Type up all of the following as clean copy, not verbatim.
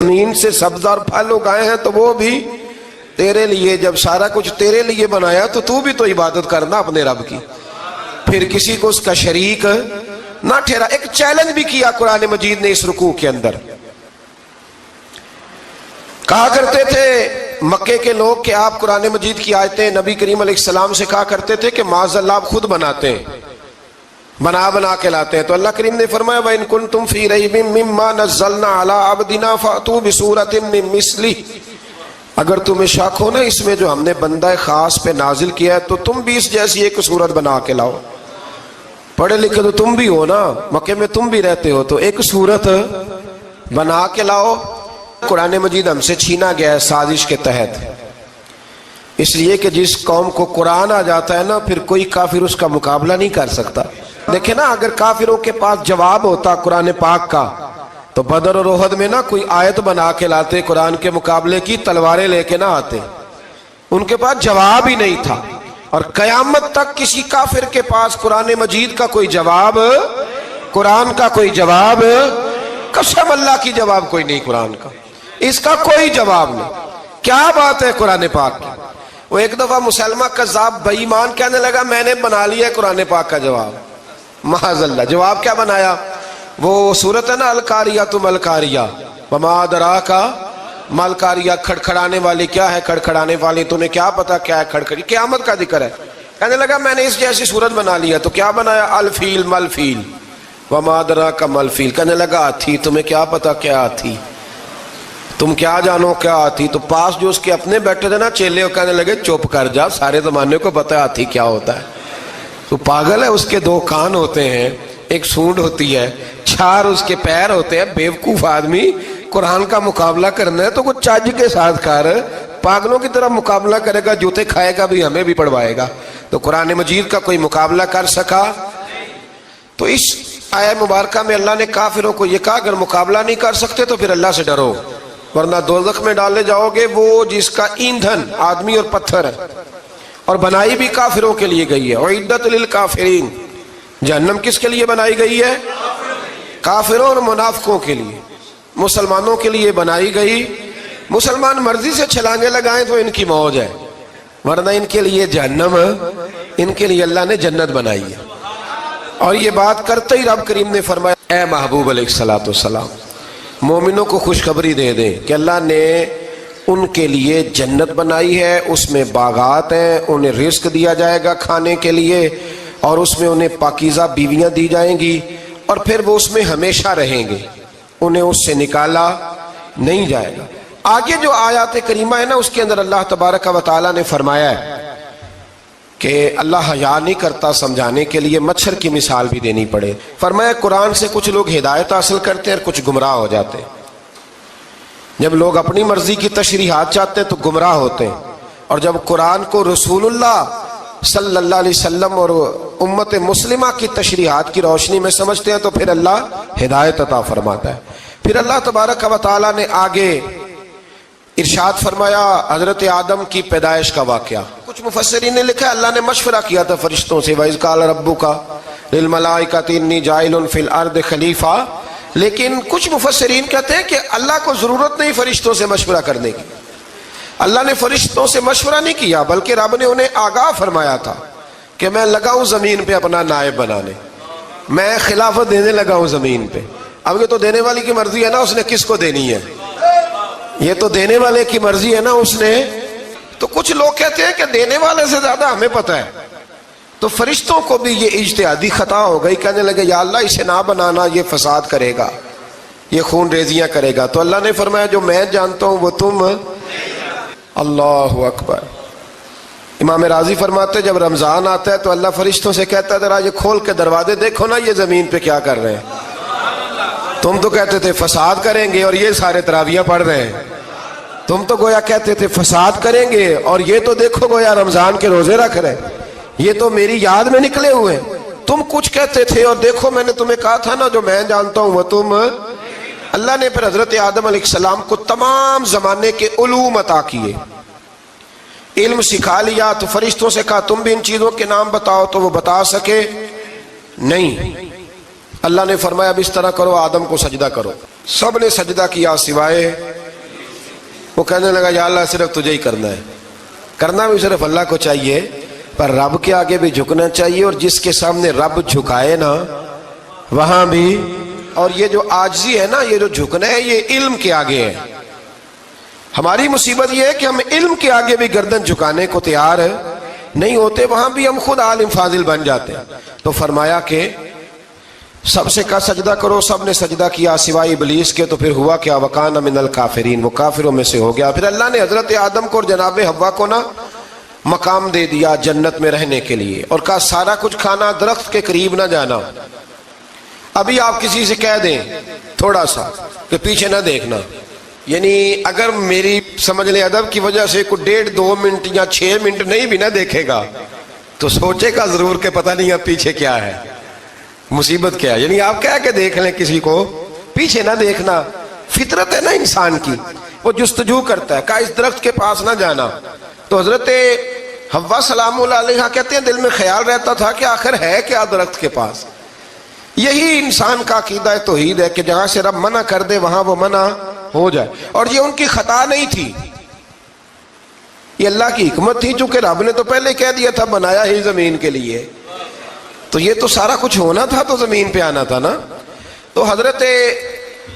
زمین سے سبز اور پھل اگائے ہیں تو وہ بھی تیرے لیے. جب سارا کچھ تیرے لیے بنایا تو بھی تو عبادت کرنا اپنے رب کی, پھر کسی کو اس کا شریک نہ ٹھہرا. ایک چیلنج بھی کیا قرآن مجید نے اس رکوع کے اندر. کہا کرتے تھے مکے کے لوگ کہ آپ قرآن مجید کی آیتیں نبی کریم علیہ السلام سے کہا کرتے تھے کہ معاذ اللہ آپ خود بناتے ہیں, بنا کے لاتے ہیں. تو اللہ کریم نے فرمایا وَإِن كُنتُمْ فِي رَيْبٍ مِّمَّا نَزَّلْنَا عَلَىٰ عَبْدِنَا فَأْتُوا بِسُورَةٍ مِّن مِّثْلِهِ, اگر تمہیں شک ہو نا اس میں جو ہم نے بندہ خاص پہ نازل کیا ہے تو تم بھی اس جیسی ایک صورت بنا کے لاؤ. پڑھے لکھے تو تم بھی ہو نا, مکے میں تم بھی رہتے ہو, تو ایک صورت بنا کے لاؤ. قرآن مجید ہم سے چھینا گیا ہے سازش کے تحت, اس لیے کہ جس قوم کو قرآن آ جاتا ہے نا پھر کوئی کافر اس کا مقابلہ نہیں کر سکتا. دیکھیں نا اگر کافروں کے پاس جواب ہوتا قرآن پاک کا تو بدر اور احد میں نا کوئی آیت بنا کے لاتے قرآن کے مقابلے کی, تلواریں لے کے نہ آتے. ان کے پاس جواب ہی نہیں تھا, اور قیامت تک کسی کافر کے پاس قرآن مجید کا کوئی جواب, قرآن کا کوئی جواب, قسم اللہ کی جواب کوئی نہیں قرآن کا, اس کا کوئی جواب نہیں. کیا بات ہے قرآن پاک کی. وہ ایک دفعہ مسلمہ کذاب بے ایمان کہنے لگا میں نے بنا لیا قرآن پاک کا جواب. معاذ اللہ, جواب کیا بنایا؟ وہ صورت ہے نا القاریۃ ما القاریہ وما ادراک ما القاریہ, کھڑکھڑانے والی کیا ہے, کھڑکھڑانے والی تمہیں کیا پتا کیا ہے کھڑکھڑی, قیامت کا ذکر ہے. کہنے لگا میں نے اس جیسی صورت بنا لیا. تو کیا بنایا؟ الفیل ملفیل وما ادراک ما الفیل. کہنے لگا ہاتھی, تمہیں کیا پتا کیا ہاتھی, تم کیا جانو کیا ہاتھی. تو پاس جو اس کے اپنے بیٹھے تھے نا چیلے, وہ کہنے لگے چپ کر جا, سارے زمانے کو پتا ہے ہاتھی کیا ہوتا ہے. تو پاگل ہے, اس کے دو کان ہوتے ہیں, ایک سونڈ ہوتی ہے, چار اس کے پیر ہوتے ہیں. بیوقوف آدمی, قرآن کا مقابلہ کرنا ہے تو کچھ چاج کے ساتھ کر, پاگلوں کی طرح مقابلہ کرے گا, جوتے کھائے گا بھی, ہمیں بھی پڑھوائے گا. تو قرآن مجید کا کوئی مقابلہ کر سکا؟ تو اس آیہ مبارکہ میں اللہ نے کافروں کو یہ کہا اگر مقابلہ نہیں کر سکتے تو پھر اللہ سے ڈرو, ورنہ دوزخ میں ڈالے جاؤ گے. وہ جس کا ایندھن آدمی اور پتھر ہے, اور بنائی بھی کافروں کے لیے گئی ہے. اعدت للکافرین, جہنم کس کے لیے بنائی گئی ہے؟ کافروں اور منافقوں کے لیے. مسلمانوں کے لیے بنائی گئی. مسلمان مرضی سے چھلانگے لگائیں تو ان کی موج ہے, ورنہ ان کے لیے جہنم, ان کے لیے اللہ نے جنت بنائی ہے. اور یہ بات کرتے ہی رب کریم نے فرمایا اے محبوب علیہ الصلوۃ والسلام, مومنوں کو خوشخبری دے دیں کہ اللہ نے ان کے لیے جنت بنائی ہے, اس میں باغات ہیں, انہیں رزق دیا جائے گا کھانے کے لیے, اور اس میں انہیں پاکیزہ بیویاں دی جائیں گی, اور پھر وہ اس میں ہمیشہ رہیں گے, انہیں اس سے نکالا نہیں جائے گا. آگے جو آیات کریمہ ہے نا اس کے اندر اللہ تبارک و تعالیٰ نے فرمایا ہے کہ اللہ حیا نہیں کرتا سمجھانے کے لیے مچھر کی مثال بھی دینی پڑے. فرمایا قرآن سے کچھ لوگ ہدایت حاصل کرتے ہیں اور کچھ گمراہ ہو جاتے ہیں. جب لوگ اپنی مرضی کی تشریحات چاہتے ہیں تو گمراہ ہوتے ہیں, اور جب قرآن کو رسول اللہ صلی اللہ علیہ وسلم اور امت مسلمہ کی تشریحات کی روشنی میں سمجھتے ہیں تو پھر اللہ ہدایت عطا فرماتا ہے. پھر اللہ تبارک و تعالیٰ نے آگے ارشاد فرمایا حضرت آدم کی پیدائش کا واقعہ. کچھ مفسرین نے لکھا اللہ نے مشورہ کیا تھا فرشتوں سے, وَإِذْ قَالَ رَبُّكَ لِلْمَلَائِكَةِ إِنِّي جَاعِلٌ فِي الْأَرْضِ خَلِيفَةً. لیکن کچھ مفسرین کہتے ہیں کہ اللہ کو ضرورت نہیں فرشتوں سے مشورہ کرنے کی. اللہ نے فرشتوں سے مشورہ نہیں کیا, بلکہ رب نے انہیں آگاہ فرمایا تھا کہ میں لگا ہوں زمین پہ اپنا نائب بنانے, میں خلافت دینے لگا ہوں زمین پہ. اب یہ تو دینے والی کی مرضی ہے نا, اس نے کس کو دینی ہے, یہ تو دینے والے کی مرضی ہے نا اس نے. تو کچھ لوگ کہتے ہیں کہ دینے والے سے زیادہ ہمیں پتہ ہے. تو فرشتوں کو بھی یہ اجتہادی خطا ہو گئی, کہنے لگے یا اللہ اسے نہ بنانا, یہ فساد کرے گا, یہ خون ریزیاں کرے گا. تو اللہ نے فرمایا جو میں جانتا ہوں وہ تم. اللہ اکبر. امام راضی فرماتے جب رمضان آتا ہے تو اللہ فرشتوں سے کہتا ہے ذرا یہ کھول کے دروازے دیکھو نا یہ زمین پہ کیا کر رہے ہیں. تم تو کہتے تھے فساد کریں گے اور یہ سارے تراویح پڑھ رہے ہیں. تم تو گویا کہتے تھے فساد کریں گے اور یہ تو دیکھو گویا رمضان کے روزے رکھ رہے ہیں, یہ تو میری یاد میں نکلے ہوئے ہیں. تم کچھ کہتے تھے اور دیکھو میں نے تمہیں کہا تھا نا جو میں جانتا ہوں وہ تم. اللہ نے پھر حضرت آدم علیہ السلام کو تمام زمانے کے علوم عطا کیے, علم سکھا لیا. تو فرشتوں سے کہا تم بھی ان چیزوں کے نام بتاؤ, تو وہ بتا سکے نہیں. اللہ نے فرمایا اب اس طرح کرو, آدم کو سجدہ کرو. سب نے سجدہ کیا سوائے وہ کہنے لگا یا اللہ صرف تجھے ہی کرنا ہے، کرنا بھی صرف اللہ کو چاہیے، پر رب کے آگے بھی جھکنا چاہیے، اور جس کے سامنے رب جھکائے نا وہاں بھی. اور یہ جو عاجزی ہے نا، یہ جو جھکنا ہے، یہ علم کے آگے ہے. ہماری مصیبت یہ ہے کہ ہم علم کے آگے بھی گردن جھکانے کو تیار نہیں ہوتے، وہاں بھی ہم خود عالم فاضل بن جاتے ہیں. تو فرمایا کہ سب سے کہا سجدہ کرو، سب نے سجدہ کیا سوائے ابلیس کے. تو پھر ہوا کیا؟ وَكَانَ مِنَ الْكَافِرِينَ، وہ کافروں میں سے ہو گیا. پھر اللہ نے حضرت آدم کو اور جناب حوا کو نا مقام دے دیا جنت میں رہنے کے لیے، اور کہا سارا کچھ کھانا، درخت کے قریب نہ جانا. ابھی آپ کسی سے کہہ دیں تھوڑا سا کہ پیچھے نہ دیکھنا، یعنی اگر میری سمجھ لیں ادب کی وجہ سے کوئی 1.5-2 منٹ یا 6 منٹ نہیں بھی نہ دیکھے گا تو سوچے گا ضرور کہ پتہ نہیں اب پیچھے کیا ہے، مصیبت کیا ہے. یعنی آپ کہہ کے دیکھ لیں کسی کو، پیچھے نہ دیکھنا. فطرت ہے نا انسان کی، وہ جستجو کرتا ہے. کہا اس درخت کے پاس نہ جانا. تو حضرت حوا سلام اللہ علیہ کہتے ہیں دل میں خیال رہتا تھا کہ آخر ہے کیا درخت کے پاس. یہی انسان کا عقیدہ توحید ہے کہ جہاں سے رب منع کر دے وہاں وہ منع ہو جائے. اور یہ ان کی خطا نہیں تھی، یہ اللہ کی حکمت تھی، چونکہ رب نے تو پہلے کہہ دیا تھا بنایا ہی زمین کے لیے، تو یہ تو سارا کچھ ہونا تھا تو زمین پہ آنا تھا نا. تو حضرت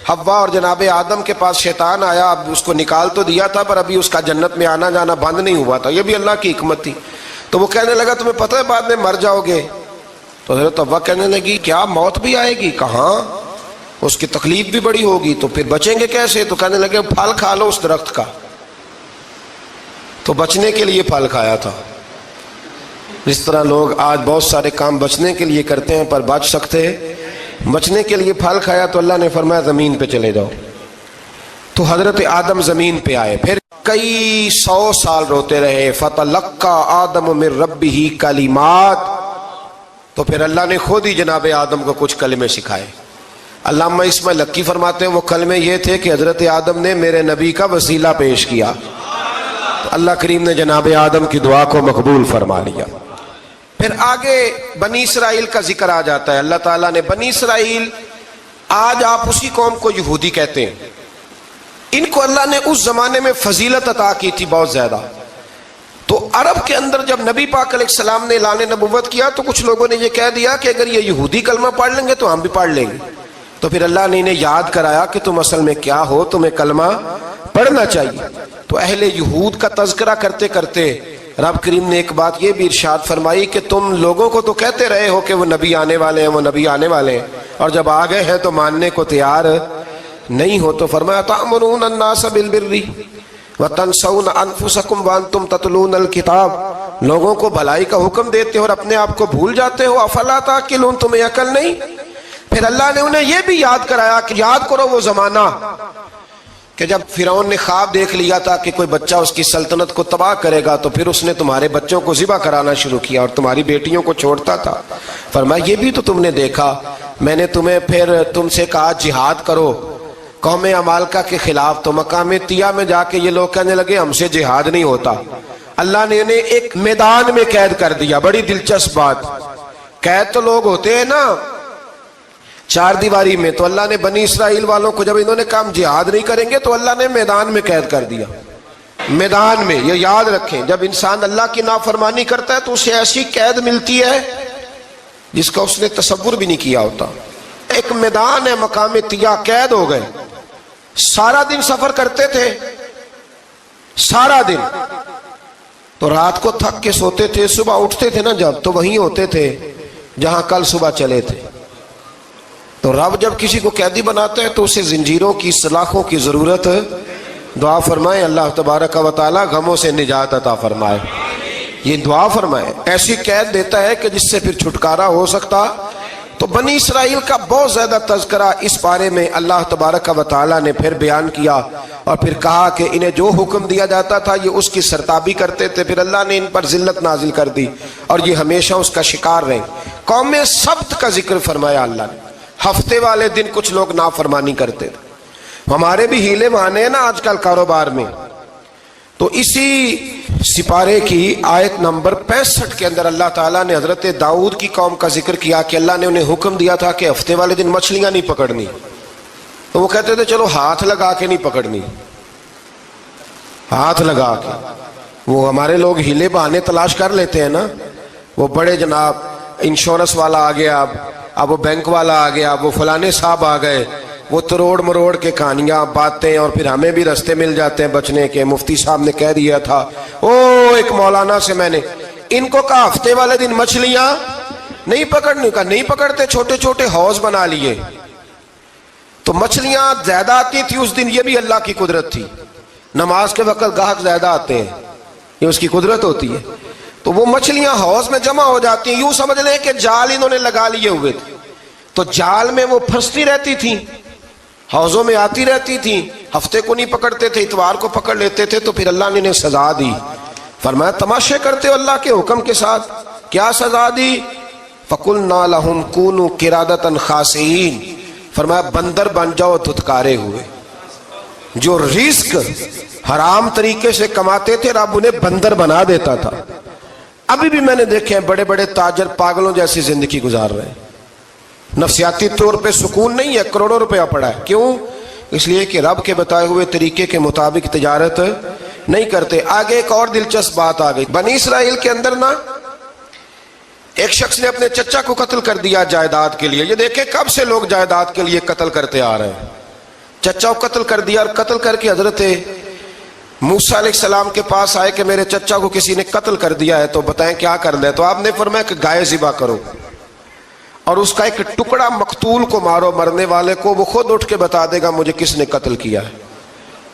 حوا اور جناب آدم کے پاس شیطان آیا. اب اس کو نکال تو دیا تھا پر ابھی اس کا جنت میں آنا جانا بند نہیں ہوا تھا، یہ بھی اللہ کی حکمت تھی. تو وہ کہنے لگا تمہیں پتہ ہے بعد میں مر جاؤ گے. تو حضرت حوا کہنے لگی کیا موت بھی آئے گی؟ کہاں، اس کی تکلیف بھی بڑی ہوگی، تو پھر بچیں گے کیسے؟ تو کہنے لگے پھل کھا لو اس درخت کا. تو بچنے کے لیے پھل کھایا تھا. جس طرح لوگ آج بہت سارے کام بچنے کے لیے کرتے ہیں پر بچ سکتے، بچنے کے لیے پھل کھایا. تو اللہ نے فرمایا زمین پہ چلے جاؤ. تو حضرت آدم زمین پہ آئے. پھر کئی 100 سال روتے رہے. فَتَلَقَّى آدَمُ مِن رَبِّهِ کَلِمَاتٍ، تو پھر اللہ نے خود ہی جناب آدم کو کچھ کلمے سکھائے. علامہ اسماعیل لکی فرماتے ہیں وہ کلمے یہ تھے کہ حضرت آدم نے میرے نبی کا وسیلہ پیش کیا، تو اللہ کریم نے جناب آدم کی دعا کو مقبول فرما لیا. پھر آگے بنی اسرائیل کا ذکر آ جاتا ہے. اللہ تعالیٰ نے بنی اسرائیل، آج آپ اسی قوم کو یہودی کہتے ہیں، ان کو اللہ نے اس زمانے میں فضیلت عطا کی تھی بہت زیادہ. تو عرب کے اندر جب نبی پاک علیہ السلام نے اعلان نبوت کیا تو کچھ لوگوں نے یہ کہہ دیا کہ اگر یہ یہودی کلمہ پڑھ لیں گے تو ہم بھی پڑھ لیں گے. تو پھر اللہ نے انہیں یاد کرایا کہ تم اصل میں کیا ہو، تمہیں کلمہ پڑھنا چاہیے. تو اہل یہود کا تذکرہ کرتے کرتے رب کریم نے ایک بات یہ بھی ارشاد فرمائی کہ تم لوگوں کو تو کہتے رہے ہو کہ وہ نبی آنے والے ہیں، وہ نبی آنے والے ہیں، اور جب آ گئے ہیں تو ماننے کو تیار نہیں ہو. تو فرمایا تأمرون الناس بالبر وتنسون انفسکم وانتم تتلون الکتاب، لوگوں کو بھلائی کا حکم دیتے ہو اور اپنے آپ کو بھول جاتے ہو. افلا تعقلون، تمہیں عقل نہیں؟ پھر اللہ نے انہیں یہ بھی یاد کرایا کہ یاد کرو وہ زمانہ کہ جب فرعون نے خواب دیکھ لیا تھا کہ کوئی بچہ اس کی سلطنت کو تباہ کرے گا، تو پھر اس نے تمہارے بچوں کو ذبح کرانا شروع کیا اور تمہاری بیٹیوں کو چھوڑتا تھا. فرمایا یہ بھی تو تم نے دیکھا، میں نے تمہیں پھر تم سے کہا جہاد کرو قوم عمالقہ کے خلاف، تو مقام طیہ میں جا کے یہ لوگ کہنے لگے ہم سے جہاد نہیں ہوتا. اللہ نے انہیں ایک میدان میں قید کر دیا. بڑی دلچسپ بات، قید تو لوگ ہوتے ہیں نا 4 دیواری میں، تو اللہ نے بنی اسرائیل والوں کو جب انہوں نے کہا ہم جہاد نہیں کریں گے تو اللہ نے میدان میں قید کر دیا. میدان میں، یہ یاد رکھیں، جب انسان اللہ کی نافرمانی کرتا ہے تو اسے ایسی قید ملتی ہے جس کا اس نے تصور بھی نہیں کیا ہوتا. ایک میدان ہے مقام طیہ، قید ہو گئے. سارا دن سفر کرتے تھے، سارا دن، تو رات کو تھک کے سوتے تھے، صبح اٹھتے تھے نا جب، تو وہیں ہوتے تھے جہاں کل صبح چلے تھے. تو رب جب کسی کو قیدی بناتا ہے تو اسے زنجیروں کی، سلاخوں کی ضرورت. دعا فرمائے اللہ تبارک و تعالی غموں سے نجات عطا فرمائے. یہ دعا فرمائے، ایسی قید دیتا ہے کہ جس سے پھر چھٹکارا ہو سکتا. تو بنی اسرائیل کا بہت زیادہ تذکرہ اس بارے میں اللہ تبارک و تعالی نے پھر بیان کیا، اور پھر کہا کہ انہیں جو حکم دیا جاتا تھا یہ اس کی سرتابی کرتے تھے. پھر اللہ نے ان پر ذلت نازل کر دی اور یہ ہمیشہ اس کا شکار رہے. قوم سبت کا ذکر فرمایا اللہ نے. ہفتے والے دن کچھ لوگ نافرمانی کرتے تھے. ہمارے بھی ہیلے بہانے ہیں نا آج کل کاروبار میں. تو اسی سپارے کی آیت نمبر 65 کے اندر اللہ تعالیٰ نے حضرت داؤد کی قوم کا ذکر کیا کہ اللہ نے انہیں حکم دیا تھا کہ ہفتے والے دن مچھلیاں نہیں پکڑنی. تو وہ کہتے تھے چلو ہاتھ لگا کے نہیں پکڑنی. ہاتھ لگا کے. وہ ہمارے لوگ ہیلے بہانے تلاش کر لیتے ہیں نا. وہ بڑے جناب انشورنس والا آ گیا, اب وہ بینک والا آ گیا, وہ فلانے صاحب آ گئے, وہ تروڑ مروڑ کے کہانیاں باتیں, اور پھر ہمیں بھی رستے مل جاتے ہیں بچنے کے. مفتی صاحب نے کہہ دیا تھا, ایک مولانا سے میں نے ان کو کہا ہفتے والے دن مچھلیاں نہیں پکڑنے کا, نہیں پکڑتے, چھوٹے چھوٹے حوض بنا لیے. تو مچھلیاں زیادہ آتی تھی اس دن, یہ بھی اللہ کی قدرت تھی. نماز کے وقت گاہک زیادہ آتے ہیں, یہ اس کی قدرت ہوتی ہے. تو وہ مچھلیاں حوض میں جمع ہو جاتی ہیں. یوں سمجھ لیں کہ جال انہوں نے لگا لیے ہوئے تھے, تو جال میں وہ پھنستی رہتی تھی, حوضوں میں آتی رہتی تھی. ہفتے کو نہیں پکڑتے تھے, اتوار کو پکڑ لیتے تھے. تو پھر اللہ نے انہیں سزا دی. فرمایا تماشے کرتے ہو اللہ کے حکم کے ساتھ. کیا سزا دی؟ فَقُلْنَا لَهُمْ كُونُوا قِرَادَةً خَاسِئِينَ. فرمایا بندر بن جاؤ دھتکارے ہوئے. جو رزق حرام طریقے سے کماتے تھے رب انہیں بندر بنا دیتا تھا. ابھی بھی میں نے دیکھے ہیں بڑے بڑے تاجر پاگلوں جیسی زندگی گزار رہے ہیں. نفسیاتی طور پہ سکون نہیں ہے, کروڑوں روپیہ پڑا ہے. کیوں؟ اس لیے کہ رب کے بتائے ہوئے طریقے کے مطابق تجارت نہیں کرتے. آگے ایک اور دلچسپ بات آ گئی. بنی اسرائیل کے اندر نا ایک شخص نے اپنے چچا کو قتل کر دیا جائیداد کے لیے. یہ دیکھیں کب سے لوگ جائیداد کے لیے قتل کرتے آ رہے ہیں. چچا کو قتل کر دیا, اور قتل کر کے حضرت موسیٰ علیہ السلام کے پاس آئے کہ میرے چچا کو کسی نے قتل کر دیا ہے, تو بتائیں کیا کرنا ہے. تو آپ نے فرمایا کہ گائے ذبح کرو, اور اس کا ایک ٹکڑا مقتول کو مارو, مرنے والے کو. وہ خود اٹھ کے بتا دے گا مجھے کس نے قتل کیا ہے.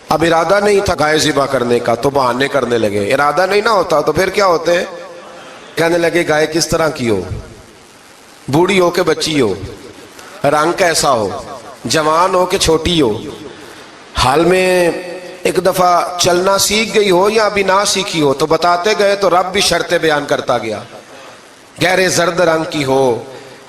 اب ارادہ نہیں تھا گائے ذبح کرنے کا, تو بہانے کرنے لگے. ارادہ نہیں نہ ہوتا تو پھر کیا ہوتے ہیں, کہنے لگے گائے کس طرح کی ہو, بوڑھی ہو کہ بچی ہو, رنگ کیسا ہو, جوان ہو کہ چھوٹی ہو, حال میں ایک دفعہ چلنا سیکھ گئی ہو یا ابھی نہ سیکھی ہو. تو بتاتے گئے تو رب بھی شرطیں بیان کرتا گیا. گہرے زرد رنگ کی ہو,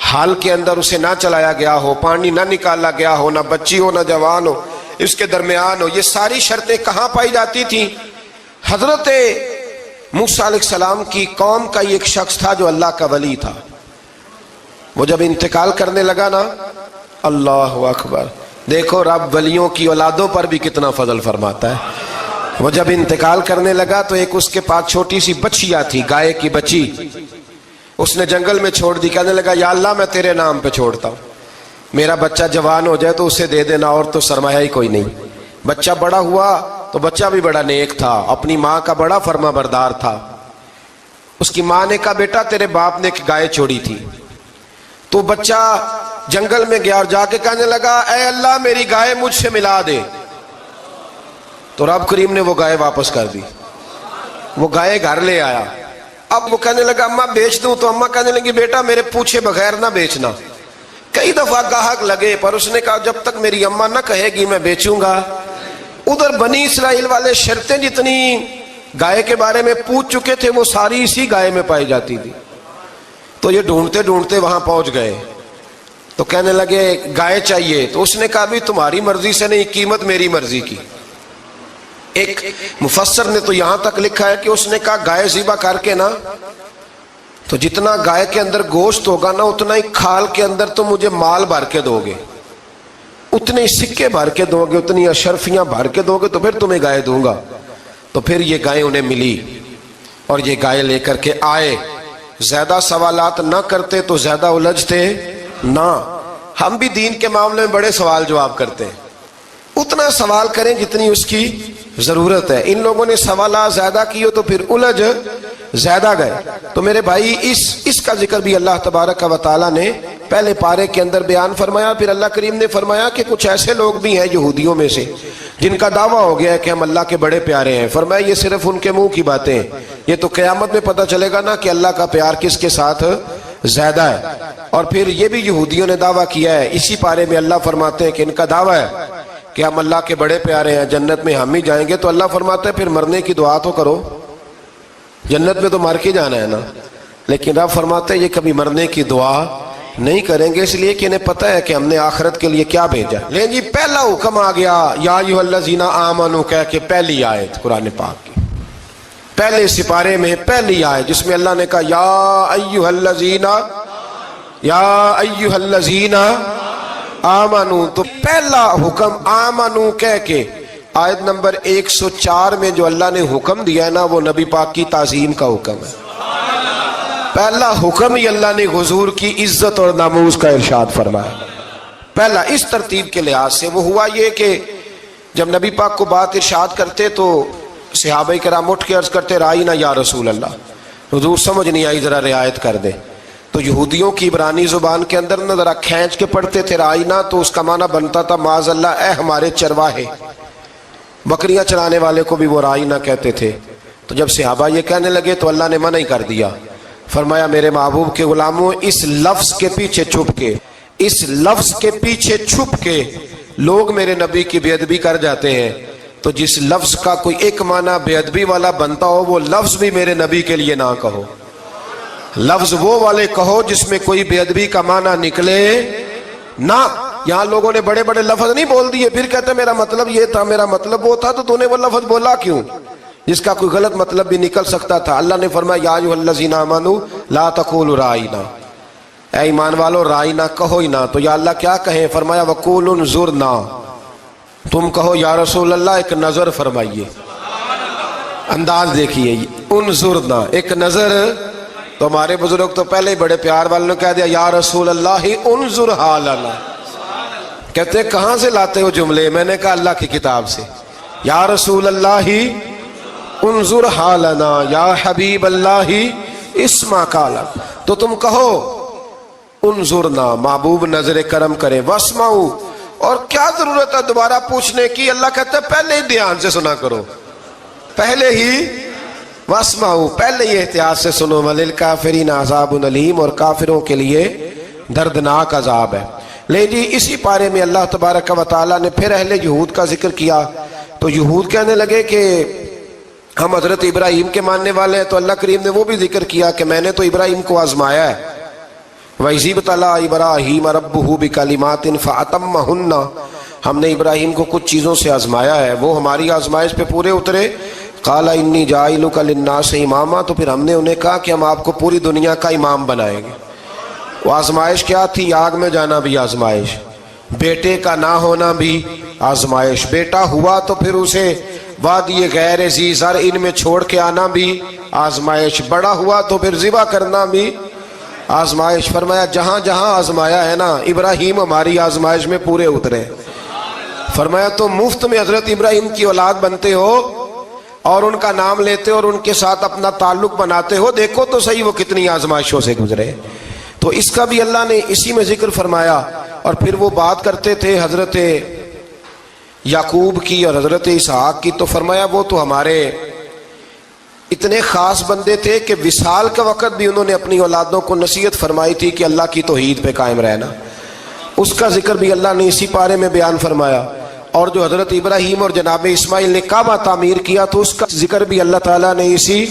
حال کے اندر اسے نہ چلایا گیا ہو, پانی نہ نکالا گیا ہو, نہ بچی ہو نہ جوان ہو, اس کے درمیان ہو. یہ ساری شرطیں کہاں پائی جاتی تھیں؟ حضرت موسیٰ علیہ السلام کی قوم کا ایک شخص تھا جو اللہ کا ولی تھا. وہ جب انتقال کرنے لگا نا, اللہ اکبر, دیکھو رب ولیوں کی اولادوں پر بھی کتنا فضل فرماتا ہے. وہ جب انتقال کرنے لگا تو ایک اس کے پاس چھوٹی سی بچیا تھی, گائے کی بچی. اس نے جنگل میں چھوڑ دی. کہنے لگا یا اللہ میں تیرے نام پہ چھوڑتا ہوں, میرا بچہ جوان ہو جائے تو اسے دے دینا, اور تو سرمایہ ہی کوئی نہیں. بچہ بڑا ہوا تو بچہ بھی بڑا نیک تھا, اپنی ماں کا بڑا فرما بردار تھا. اس کی ماں نے کہا بیٹا تیرے باپ نے ایک گائے چھوڑی تھی. تو بچہ جنگل میں گیا اور جا کے کہنے لگا اے اللہ میری گائے مجھ سے ملا دے. تو رب کریم نے وہ گائے واپس کر دی. وہ گائے گھر لے آیا. اب وہ کہنے لگا اماں بیچ دوں, تو اماں کہنے لگی بیٹا میرے پوچھے بغیر نہ بیچنا. کئی دفعہ گاہک لگے, پر اس نے کہا جب تک میری اماں نہ کہے گی میں بیچوں گا. ادھر بنی اسرائیل والے شرطیں جتنی گائے کے بارے میں پوچھ چکے تھے وہ ساری اسی گائے میں پائی جاتی تھی. تو یہ ڈھونڈتے ڈھونڈتے وہاں پہنچ گئے. تو کہنے لگے گائے چاہیے. تو اس نے کہا بھی تمہاری مرضی سے نہیں, قیمت میری مرضی کی. ایک مفسر نے تو یہاں تک لکھا ہے کہ اس نے کہا گائے ذبح کر کے نا, تو جتنا گائے کے اندر گوشت ہوگا نا اتنا ہی کھال کے اندر تو مجھے مال بھر کے دو گے, اتنے سکے بھر کے دو گے, اتنی اشرفیاں بھر کے دو گے, تو پھر تمہیں گائے دوں گا. تو پھر یہ گائے انہیں ملی اور یہ گائے لے کر کے آئے. زیادہ سوالات نہ کرتے تو زیادہ الجھتے نہ. ہم بھی دین کے معاملے میں بڑے سوال جواب کرتے ہیں, اتنا سوال کریں جتنی اس کی ضرورت ہے. ان لوگوں نے سوالات زیادہ کیے تو پھر الجھ زیادہ گئے. تو میرے بھائی اس کا ذکر بھی اللہ تبارک و تعالیٰ نے پہلے پارے کے اندر بیان فرمایا. پھر اللہ کریم نے فرمایا کہ کچھ ایسے لوگ بھی ہیں یہودیوں میں سے جن کا دعویٰ ہو گیا ہے کہ ہم اللہ کے بڑے پیارے ہیں. فرمایا یہ صرف ان کے منہ کی باتیں ہیں, یہ تو قیامت میں پتہ چلے گا نا کہ اللہ کا پیار کس کے ساتھ زیادہ ہے. اور پھر یہ بھی یہودیوں نے دعویٰ کیا ہے, اسی پارے میں اللہ فرماتے ہیں کہ ان کا دعویٰ ہے کہ ہم اللہ کے بڑے پیارے ہیں, جنت میں ہم ہی جائیں گے. تو اللہ فرماتا ہے پھر مرنے کی دعا تو کرو, جنت میں تو مر کے جانا ہے نا. لیکن رب فرماتے ہیں یہ کبھی مرنے کی دعا نہیں کریں گے, اس لیے کہ انہیں پتہ ہے کہ ہم نے آخرت کے لیے کیا بھیجا. لیکن جی پہلا حکم آ گیا یا ایھا الذین آمنوا کہہ کے, پہلی آیت قرآن پاک کی پہلے سپارے میں پہلی آیت جس میں اللہ نے کہا یا ایھا الذین آمنوا. تو پہلا حکم آمنو کہہ کے, آیت نمبر 104 میں جو اللہ نے حکم دیا ہے نا وہ نبی پاک کی تعظیم کا حکم ہے. پہلا حکم ہی اللہ نے حضور کی عزت اور ناموس کا ارشاد فرمایا. پہلا اس ترتیب کے لحاظ سے وہ ہوا یہ کہ جب نبی پاک کو بات ارشاد کرتے تو صحابہ کرام اٹھ کے عرض کرتے رائینا یا رسول اللہ، حضور سمجھ نہیں آئی ذرا رعایت کر دے. تو یہودیوں کی عبرانی زبان کے اندر نہ ذرا کھینچ کے پڑھتے تھے رائینا، تو اس کا معنی بنتا تھا معاذ اللہ اے ہمارے چرواہے. بکریاں چرانے والے کو بھی وہ رائینا کہتے تھے. تو جب صحابہ یہ کہنے لگے تو اللہ نے منع ہی کر دیا. فرمایا میرے محبوب کے غلاموں، اس لفظ کے پیچھے چھپ کے، اس لفظ کے پیچھے چھپ کے لوگ میرے نبی کی بے ادبی کر جاتے ہیں. تو جس لفظ کا کوئی ایک معنی بے ادبی والا بنتا ہو وہ لفظ بھی میرے نبی کے لیے نہ کہو. لفظ وہ والے کہو جس میں کوئی بے ادبی کا معنی نکلے نہ. یہاں لوگوں نے بڑے بڑے لفظ نہیں بول دیے پھر کہتے میرا مطلب یہ تھا، میرا مطلب وہ تھا، تو نے وہ لفظ بولا کیوں جس کا کوئی غلط مطلب بھی نکل سکتا تھا. اللہ نے فرمایا یا ایھا الذین آمنوا لا تقولوا رائینا، اے ایمان والو رائینا کہو ہی نہ. تو یا اللہ کیا کہیں؟ فرمایا وقولوا انظرنا، تم کہو یا رسول اللہ ایک نظر فرمائیے. انداز دیکھیے، انظرنا ایک نظر. تو ہمارے بزرگ تو پہلے ہی بڑے پیار والوں نے کہہ دیا یا رسول اللہ انظر حالنا. کہتے کہاں سے لاتے ہو جملے؟ میں نے کہا اللہ کی کتاب سے. یا رسول اللہ انظر حالنا یا حبیب اللہ اسمع قالا. تو تم کہو انظرنا، محبوب نظر کرم کرے، واسمعوا، اور کیا ضرورت ہے دوبارہ پوچھنے کی؟ اللہ کہتا ہے پہلے ہی دھیان سے سنا کرو، پہلے ہی واسمعوا، پہلے ہی احتیاط سے سنو. وللکافرین عذاب علیم، اور کافروں کے لیے دردناک عذاب ہے. لے جی اسی پارے میں اللہ تبارک و تعالیٰ نے پھر اہل یہود کا ذکر کیا. تو یہود کہنے لگے کہ ہم حضرت ابراہیم کے ماننے والے ہیں. تو اللہ کریم نے وہ بھی ذکر کیا کہ میں نے تو ابراہیم کو آزمایا ہے. وَإِذِ ابْتَلَىٰ إِبْرَاهِيمَ رَبُّهُ بِكَلِمَاتٍ فَأَتَمَّهُنَّ، ہم نے ابراہیم کو کچھ چیزوں سے آزمایا ہے، وہ ہماری آزمائش پہ پورے اترے. قَالَ إِنِّي جَاعِلُكَ لِلنَّاسِ إِمَامًا، تو پھر ہم نے انہیں کہا کہ ہم آپ کو پوری دنیا کا امام بنائیں گے. وہ آزمائش کیا تھی؟ آگ میں جانا بھی آزمائش، بیٹے کا نہ ہونا بھی آزمائش، بیٹا ہوا تو پھر اسے وادی غیر ذی زرع ان میں چھوڑ کے آنا بھی آزمائش، بڑا ہوا تو پھر ذبح کرنا بھی آزمائش. فرمایا جہاں جہاں آزمایا ہے نا ابراہیم ہماری آزمائش میں پورے اترے. فرمایا تو مفت میں حضرت ابراہیم کی اولاد بنتے ہو اور ان کا نام لیتے اور ان کے ساتھ اپنا تعلق بناتے ہو، دیکھو تو صحیح وہ کتنی آزمائشوں سے گزرے. تو اس کا بھی اللہ نے اسی میں ذکر فرمایا. اور پھر وہ بات کرتے تھے حضرت یعقوب کی اور حضرت اسحاق کی. تو فرمایا وہ تو ہمارے اتنے خاص بندے تھے کہ وصال کا وقت بھی انہوں نے اپنی اولادوں کو نصیحت فرمائی تھی کہ اللہ کی توحید پہ قائم رہنا. اس کا ذکر بھی اللہ نے اسی پارے میں بیان فرمایا. اور جو حضرت ابراہیم اور جناب اسماعیل نے کعبہ تعمیر کیا تو اس کا ذکر بھی اللہ تعالیٰ نے اسی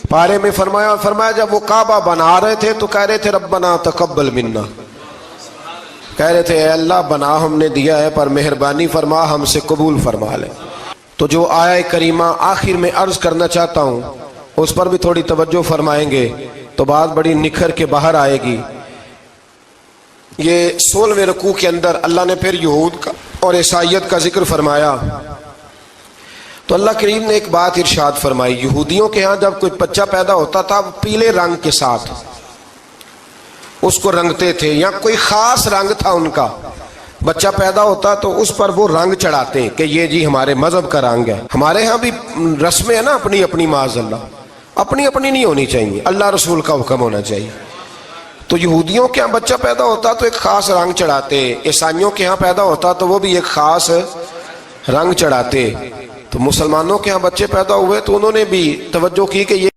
پارے میں فرمایا. فرمایا جب وہ کعبہ بنا رہے تھے تو کہہ رہے تھے ربنا تقبل منا، کہہ رہے تھے اے اللہ بنا ہم نے دیا ہے پر مہربانی فرما ہم سے قبول فرما لے. تو جو آیہ کریمہ آخر میں عرض کرنا چاہتا ہوں اس پر بھی تھوڑی توجہ فرمائیں گے تو بات بڑی نکھر کے باہر آئے گی. یہ 16ویں رکوع کے اندر اللہ نے پھر یہود کا اور عیسائیت کا ذکر فرمایا. تو اللہ کریم نے ایک بات ارشاد فرمائی. یہودیوں کے ہاں جب کوئی بچہ پیدا ہوتا تھا پیلے رنگ کے ساتھ اس کو رنگتے تھے، یا کوئی خاص رنگ تھا ان کا. بچہ پیدا ہوتا تو اس پر وہ رنگ چڑھاتے کہ یہ جی ہمارے مذہب کا رنگ ہے. ہمارے ہاں بھی رسمیں ہیں نا اپنی اپنی، معاذ اللہ اپنی اپنی نہیں ہونی چاہیے، اللہ رسول کا حکم ہونا چاہیے. تو یہودیوں کے ہاں بچہ پیدا ہوتا تو ایک خاص رنگ چڑھاتے، عیسائیوں کے ہاں پیدا ہوتا تو وہ بھی ایک خاص رنگ چڑھاتے. تو مسلمانوں کے ہاں بچے پیدا ہوئے تو انہوں نے بھی توجہ کی کہ یہ